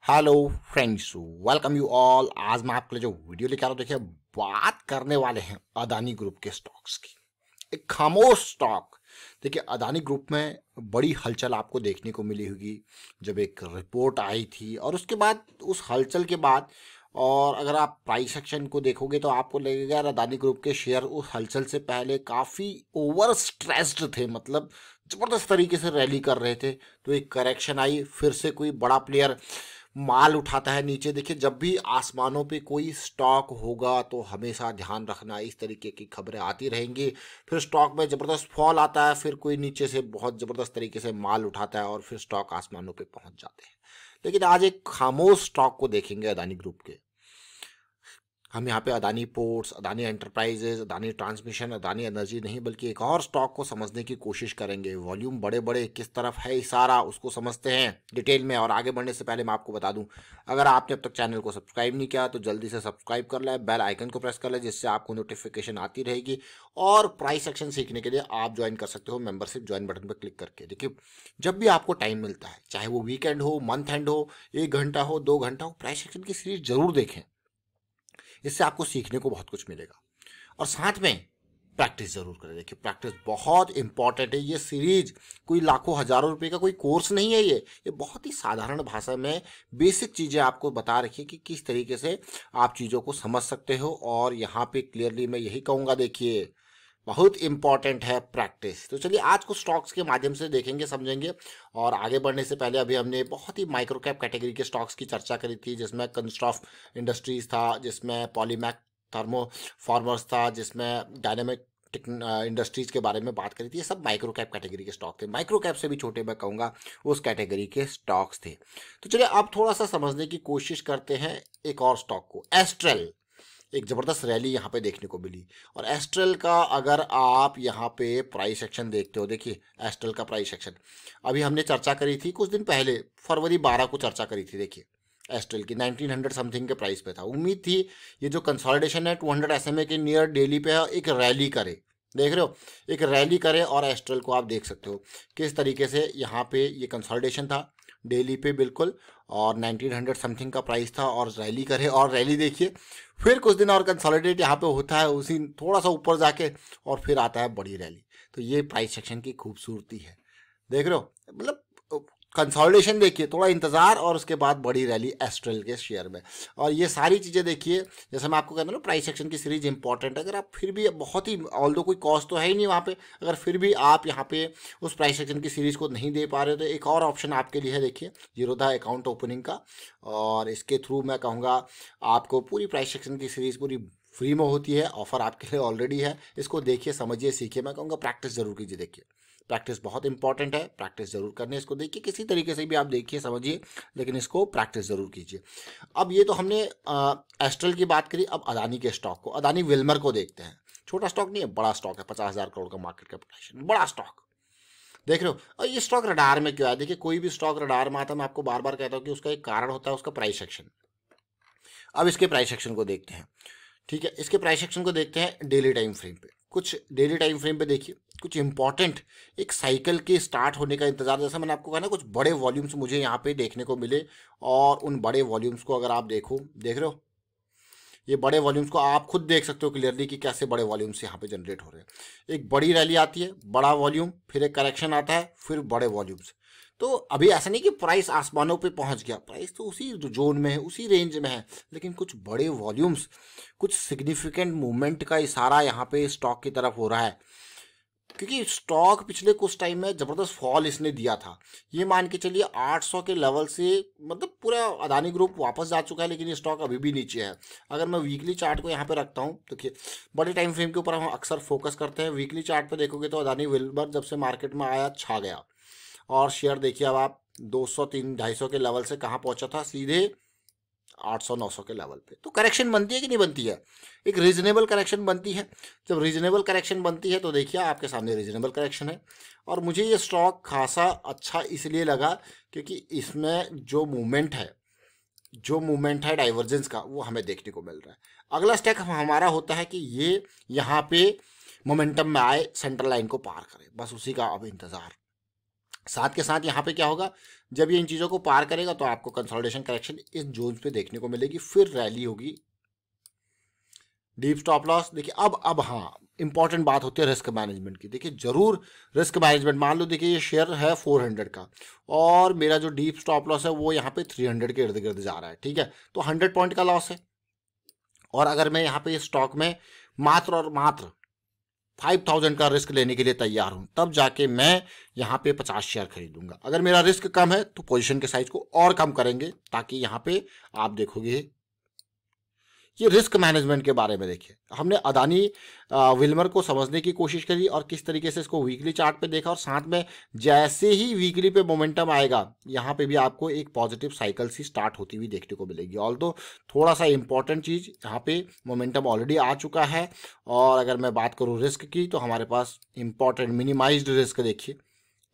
Hello friends, welcome you all. आज मैं आपके लिए जो वीडियो लेकर आ रहा हूं, देखिए बात करने वाले हैं अदानी ग्रुप के स्टॉक्स की। एक खामोश स्टॉक। देखिए अदानी ग्रुप में बड़ी हलचल आपको देखने को मिली होगी जब एक रिपोर्ट आई थी, और उसके बाद उस हलचल के बाद और अगर आप प्राइस एक्शन को देखोगे तो आपको लगेगा यार अदानी ग्रुप के शेयर उस हलचल से पहले काफ़ी ओवर स्ट्रेस्ड थे, मतलब ज़बरदस्त तरीके से रैली कर रहे थे। तो एक करेक्शन आई, फिर से कोई बड़ा प्लेयर माल उठाता है नीचे। देखिए जब भी आसमानों पे कोई स्टॉक होगा तो हमेशा ध्यान रखना, इस तरीके की खबरें आती रहेंगी। फिर स्टॉक में ज़बरदस्त फॉल आता है, फिर कोई नीचे से बहुत ज़बरदस्त तरीके से माल उठाता है और फिर स्टॉक आसमानों पे पहुंच जाते हैं। लेकिन आज एक खामोश स्टॉक को देखेंगे अदानी ग्रुप के। हम यहाँ पे Adani ports, Adani enterprises, Adani transmission, Adani energy नहीं बल्कि एक और स्टॉक को समझने की कोशिश करेंगे। वॉल्यूम बड़े बड़े किस तरफ है इशारा, उसको समझते हैं डिटेल में। और आगे बढ़ने से पहले मैं आपको बता दूं, अगर आपने अब तक चैनल को सब्सक्राइब नहीं किया तो जल्दी से सब्सक्राइब कर लें, बेल आइकन को प्रेस कर लें, जिससे आपको नोटिफिकेशन आती रहेगी। और प्राइस एक्शन सीखने के लिए आप ज्वाइन कर सकते हो मेंबरशिप ज्वाइन बटन पर क्लिक करके। देखिए जब भी आपको टाइम मिलता है, चाहे वो वीकेंड हो, मंथ एंड हो, 1 घंटा हो, 2 घंटा हो, प्राइस एक्शन की सीरीज जरूर देखें। इससे आपको सीखने को बहुत कुछ मिलेगा और साथ में प्रैक्टिस जरूर करें। देखिए प्रैक्टिस बहुत इंपॉर्टेंट है। ये सीरीज कोई लाखों हजारों रुपए का कोई कोर्स नहीं है। ये बहुत ही साधारण भाषा में बेसिक चीज़ें आपको बता रखी है कि किस तरीके से आप चीज़ों को समझ सकते हो। और यहाँ पे क्लियरली मैं यही कहूँगा, देखिए बहुत इंपॉर्टेंट है प्रैक्टिस। तो चलिए आज कुछ स्टॉक्स के माध्यम से देखेंगे, समझेंगे। और आगे बढ़ने से पहले अभी हमने बहुत ही माइक्रो कैप कैटेगरी के स्टॉक्स की चर्चा करी थी, जिसमें कंस्ट्रॉफ इंडस्ट्रीज था, जिसमें पॉलीमैक थर्मो फॉर्मर्स था, जिसमें डायनेमिक इंडस्ट्रीज के बारे में बात करी थी। ये सब माइक्रो कैप कैटेगरी के स्टॉक थे, माइक्रो कैप से भी छोटे मैं कहूँगा उस कैटेगरी के स्टॉक्स थे। तो चलिए अब थोड़ा सा समझने की कोशिश करते हैं एक और स्टॉक को, एस्ट्रल। एक ज़बरदस्त रैली यहाँ पे देखने को मिली। और एस्ट्रल का अगर आप यहाँ पे प्राइस एक्शन देखते हो, देखिए एस्ट्रल का प्राइस एक्शन अभी हमने चर्चा करी थी कुछ दिन पहले, फरवरी 12 को चर्चा करी थी। देखिए एस्ट्रल की 1900 समथिंग के प्राइस पे था। उम्मीद थी ये जो कंसोलिडेशन है 200 SMA के नियर डेली पे है, एक रैली करे। देख रहे हो, एक रैली करे। और एस्ट्रल को आप देख सकते हो किस तरीके से यहाँ पे ये कंसोलिडेशन था डेली पे बिल्कुल, और 1900 समथिंग का प्राइस था और रैली करे। और रैली देखिए फिर कुछ दिन और कंसोलिडेट यहाँ पे होता है, उसी थोड़ा सा ऊपर जाके और फिर आता है बड़ी रैली। तो ये प्राइस सेक्शन की खूबसूरती है। देख रहे हो, मतलब कंसोलिडेशन देखिए, थोड़ा इंतजार और उसके बाद बड़ी रैली एस्ट्रल के शेयर में। और ये सारी चीज़ें देखिए, जैसे मैं आपको कहता हूँ ना प्राइस सेक्शन की सीरीज इंपॉर्टेंट है। अगर आप फिर भी बहुत ही, ऑल्दो कोई कॉस्ट तो है ही नहीं वहाँ पे, अगर फिर भी आप यहाँ पे उस प्राइस सेक्शन की सीरीज को नहीं दे पा रहे हो तो एक और ऑप्शन आपके लिए है। देखिए जीरोधा अकाउंट ओपनिंग का, और इसके थ्रू मैं कहूँगा आपको पूरी प्राइस सेक्शन की सीरीज पूरी फ्री में होती है। ऑफर आपके लिए ऑलरेडी है। इसको देखिए, समझिए, सीखिए। मैं कहूँगा प्रैक्टिस जरूर कीजिए। देखिए प्रैक्टिस बहुत इंपॉर्टेंट है, प्रैक्टिस जरूर करने। इसको देखिए, किसी तरीके से भी आप देखिए, समझिए, लेकिन इसको प्रैक्टिस जरूर कीजिए। अब ये तो हमने एस्ट्रल की बात करी। अब अदानी के स्टॉक को, अदानी विल्मर को देखते हैं। छोटा स्टॉक नहीं है, बड़ा स्टॉक है, 50,000 करोड़ का मार्केट कैपिटलाइजेशन, बड़ा स्टॉक। देख रहे हो, और ये स्टॉक रडार में क्यों है? देखिए कोई भी स्टॉक रडार में आता है, मैं आपको बार बार कहता हूँ कि उसका एक कारण होता है, उसका प्राइस एक्शन। अब इसके प्राइस एक्शन को देखते हैं। ठीक है, इसके प्राइस एक्शन को देखते हैं डेली टाइम फ्रेम पे। कुछ डेली टाइम फ्रेम पे देखिए, कुछ इंपॉर्टेंट एक साइकिल के स्टार्ट होने का इंतजार, जैसा मैंने आपको कहा ना, कुछ बड़े वॉल्यूम्स मुझे यहाँ पे देखने को मिले। और उन बड़े वॉल्यूम्स को अगर आप देखो, देख रहे हो, ये बड़े वॉल्यूम्स को आप खुद देख सकते हो क्लियरली कि कैसे बड़े वॉल्यूम्स यहाँ पे जनरेट हो रहे हैं। एक बड़ी रैली आती है, बड़ा वॉल्यूम, फिर एक करेक्शन आता है, फिर बड़े वॉल्यूम्स। तो अभी ऐसा नहीं कि प्राइस आसमानों पे पहुंच गया, प्राइस तो उसी जोन में है, उसी रेंज में है। लेकिन कुछ बड़े वॉल्यूम्स, कुछ सिग्निफिकेंट मूवमेंट का इशारा यहाँ पे स्टॉक की तरफ हो रहा है। क्योंकि स्टॉक पिछले कुछ टाइम में ज़बरदस्त फॉल इसने दिया था। ये मान के चलिए 800 के लेवल से, मतलब पूरा अदानी ग्रुप वापस जा चुका है, लेकिन ये स्टॉक अभी भी नीचे है। अगर मैं वीकली चार्ट को यहाँ पे रखता हूँ, देखिए बड़े टाइम फ्रेम के ऊपर हम अक्सर फोकस करते हैं। वीकली चार्ट पे देखोगे तो अदानी विल्मर जब से मार्केट में आया, छा गया। और शेयर देखिए, अब आप 200, 250 के लेवल से कहाँ पहुंचा था, सीधे 800, 900 के लेवल पे। तो करेक्शन बनती है कि नहीं बनती है? एक रीजनेबल करेक्शन बनती है। जब रीजनेबल करेक्शन बनती है तो देखिए आपके सामने रीजनेबल करेक्शन है। और मुझे ये स्टॉक खासा अच्छा इसलिए लगा क्योंकि इसमें जो मूवमेंट है, जो मूवमेंट है डाइवर्जेंस का, वो हमें देखने को मिल रहा है। अगला स्टेप हमारा होता है कि ये यहाँ पे मोमेंटम में आए, सेंट्रल लाइन को पार करे, बस उसी का अब इंतजार। साथ के साथ यहाँ पे क्या होगा, जब ये इन चीज़ों को पार करेगा तो आपको कंसोलिडेशन करेक्शन इस जोन पे देखने को मिलेगी, फिर रैली होगी। डीप स्टॉप लॉस देखिए, अब हाँ इंपॉर्टेंट बात होती है रिस्क मैनेजमेंट की। देखिए जरूर रिस्क मैनेजमेंट, मान लो देखिए ये शेयर है 400 का और मेरा जो डीप स्टॉप लॉस है वो यहाँ पे 300 के इर्द गिर्द जा रहा है, ठीक है, तो 100 पॉइंट का लॉस है। और अगर मैं यहाँ पे इस स्टॉक में मात्र और मात्र 5000 का रिस्क लेने के लिए तैयार हूं, तब जाके मैं यहाँ पे 50 शेयर खरीदूंगा। अगर मेरा रिस्क कम है तो पोजीशन के साइज को और कम करेंगे, ताकि यहाँ पे आप देखोगे ये रिस्क मैनेजमेंट के बारे में। देखिए हमने अदानी विल्मर को समझने की कोशिश करी और किस तरीके से इसको वीकली चार्ट पे देखा, और साथ में जैसे ही वीकली पे मोमेंटम आएगा यहाँ पे भी आपको एक पॉजिटिव साइकिल सी स्टार्ट होती हुई देखने को मिलेगी। ऑल्दो थोड़ा सा इंपॉर्टेंट चीज़, यहाँ पे मोमेंटम ऑलरेडी आ चुका है। और अगर मैं बात करूँ रिस्क की, तो हमारे पास इंपॉर्टेंट मिनिमाइज्ड रिस्क देखिए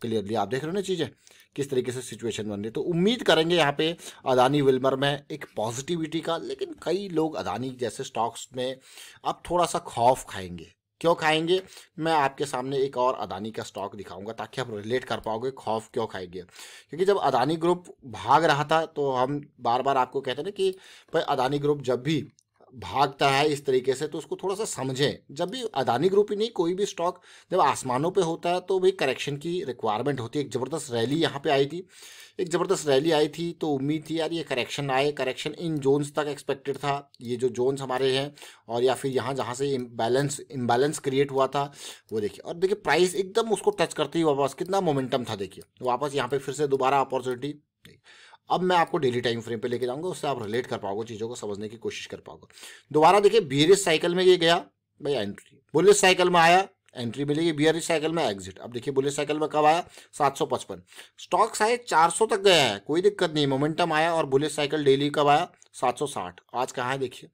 क्लियरली, आप देख रहे हो ना चीज़ें किस तरीके से सिचुएशन बन रही है। तो उम्मीद करेंगे यहाँ पे अदानी विल्मर में एक पॉजिटिविटी का, लेकिन कई लोग अदानी जैसे स्टॉक्स में अब थोड़ा सा खौफ खाएंगे। क्यों खाएंगे, मैं आपके सामने एक और अदानी का स्टॉक दिखाऊंगा ताकि आप रिलेट कर पाओगे खौफ क्यों खाएंगे। क्योंकि जब अदानी ग्रुप भाग रहा था तो हम बार बार आपको कहते ना कि भाई अदानी ग्रुप जब भी भागता है इस तरीके से तो उसको थोड़ा सा समझें। जब भी अदानी ग्रुप ही नहीं, कोई भी स्टॉक जब आसमानों पे होता है तो भाई करेक्शन की रिक्वायरमेंट होती है। एक ज़बरदस्त रैली यहाँ पे आई थी, एक ज़बरदस्त रैली आई थी, तो उम्मीद थी यार ये करेक्शन आए। करेक्शन इन जोन्स तक एक्सपेक्टेड था, ये जो जोन्स हमारे हैं, और या फिर यहाँ जहाँ से इम्बैलेंस क्रिएट हुआ था वो देखिए। और देखिए प्राइस एकदम उसको टच करते ही वापस कितना मोमेंटम था, देखिए वापस यहाँ पे फिर से दोबारा अपॉर्चुनिटी। अब मैं आपको डेली टाइम फ्रेम पे लेके जाऊंगा, उससे आप रिलेट कर पाओगे, चीज़ों को समझने की कोशिश कर पाओगे। दोबारा देखिए बियरिश साइकिल में ये गया भाई एंट्री, बुलिश साइकिल में आया एंट्री मिलेगी, बियरिश साइकिल में एग्जिट। अब देखिए बुलिश साइकिल में कब आया 755, स्टॉक साइज 400 तक गया है, कोई दिक्कत नहीं, मोमेंटम आया। और बुलिश साइकिल डेली कब आया 760, आज कहाँ है देखिए,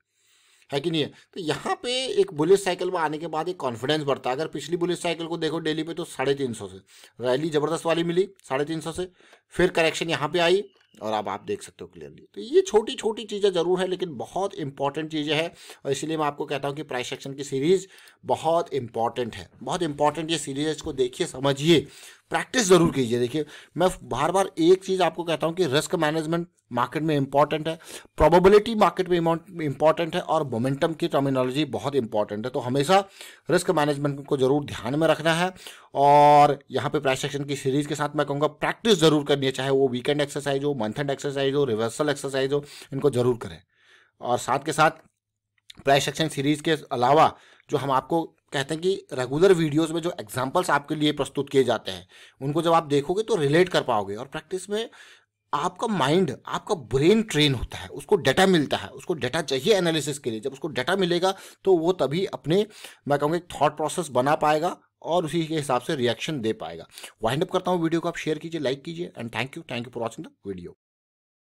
है कि नहीं है। तो यहाँ पे एक बुलिश साइकिल में आने के बाद एक कॉन्फिडेंस बढ़ता है। अगर पिछली बुलिश साइकिल को देखो डेली पे तो 350 से रैली जबरदस्त वाली मिली 350 से, फिर करेक्शन यहाँ पे आई और अब आप देख सकते हो क्लियरली। तो ये छोटी छोटी चीज़ें जरूर है लेकिन बहुत इंपॉर्टेंट चीज़ें हैं, और इसीलिए मैं आपको कहता हूँ कि प्राइस एक्शन की सीरीज बहुत इंपॉर्टेंट है, बहुत इंपॉर्टेंट ये सीरीज है। इसको देखिए, समझिए, प्रैक्टिस जरूर कीजिए। देखिए मैं बार बार एक चीज़ आपको कहता हूँ कि रिस्क मैनेजमेंट मार्केट में इंपॉर्टेंट है, प्रोबेबिलिटी मार्केट में इंपॉर्टेंट है, और मोमेंटम की टर्मिनोलॉजी बहुत इंपॉर्टेंट है। तो हमेशा रिस्क मैनेजमेंट को जरूर ध्यान में रखना है। और यहाँ पे प्राइस एक्शन की सीरीज के साथ मैं कहूँगा प्रैक्टिस जरूर करनी है, चाहे वो वीकेंड एक्सरसाइज हो, मंथ एंड एक्सरसाइज हो, रिवर्सल एक्सरसाइज हो, इनको जरूर करें। और साथ के साथ प्राइस एक्शन सीरीज के अलावा जो हम आपको कहते हैं कि रेगुलर वीडियोस में जो एग्जांपल्स आपके लिए प्रस्तुत किए जाते हैं, उनको जब आप देखोगे तो रिलेट कर पाओगे, और प्रैक्टिस में आपका माइंड, आपका ब्रेन ट्रेन होता है, उसको डाटा मिलता है, उसको डाटा चाहिए एनालिसिस के लिए। जब उसको डाटा मिलेगा तो वो तभी अपने, मैं कहूँगा, एक थॉट प्रोसेस बना पाएगा और उसी के हिसाब से रिएक्शन दे पाएगा। वाइंड अप करता हूँ वीडियो को, आप शेयर कीजिए, लाइक कीजिए, and thank you for watching the video.